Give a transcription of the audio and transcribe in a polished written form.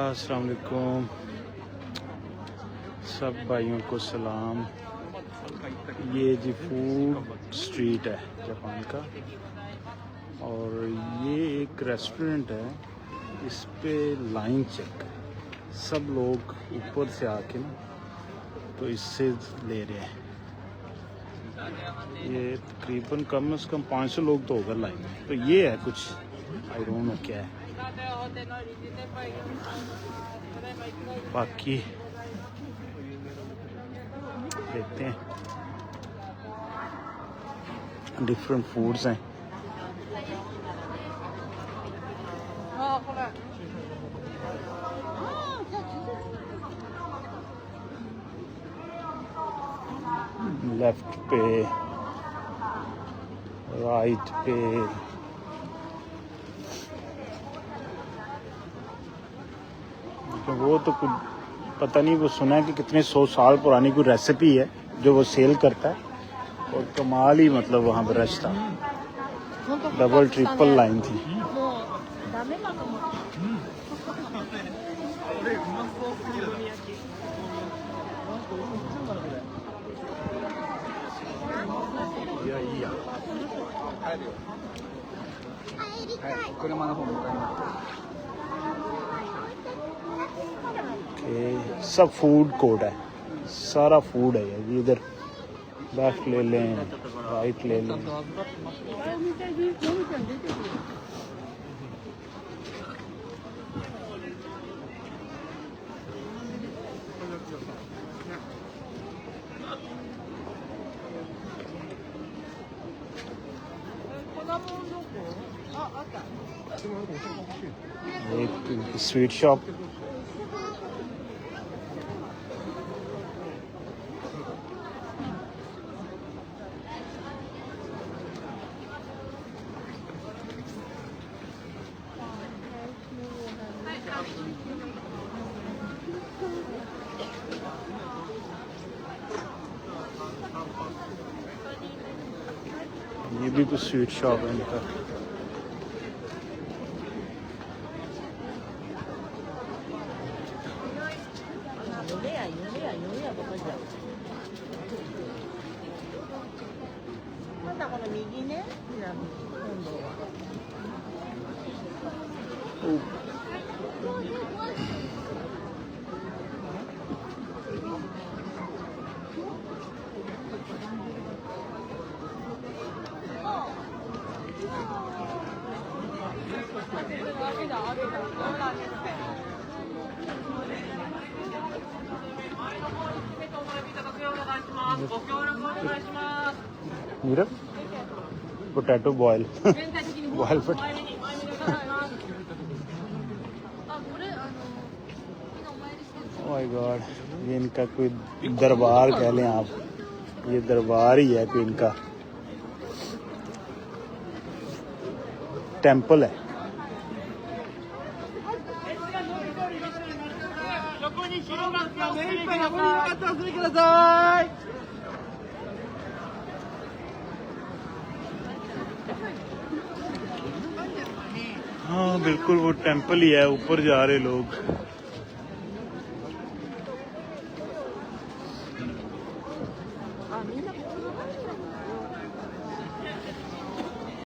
अस्सलाम वालेकुम, सब भाइयों को सलाम। ये जी फूड स्ट्रीट है जापान का, और ये एक रेस्टोरेंट है। इस पे लाइन चेक, सब लोग ऊपर से आके ना तो इससे ले रहे हैं। ये तकरीबन कम से कम 500 लोग तो होगा लाइन में। तो ये है कुछ, आई डोंट नो क्या है। बाकी देखते हैं, डिफरेंट फूड्स हैं। लेफ्ट पे, राइट पे, वो तो कुछ पता नहीं, वो सुना है कि कितने 100 साल पुरानी कोई रेसिपी है जो वो सेल करता है। और कमाल ही मतलब वहाँ पर रश था, डबल ट्रिपल लाइन थी। सब फूड कोर्ट है, सारा फूड है ये। इधर लेफ्ट ले लें, राइट ले लें। एक स्वीट शॉप, ये भी कुछ स्वीट शॉप है इनका। मीरर potato boil boil potato. Oh my god, ये इनका कोई दरबार कह लें आप, ये दरबार ही है कोई इनका, टेंपल है। हाँ बिल्कुल, वो टेंपल ही है। ऊपर जा रहे लोग।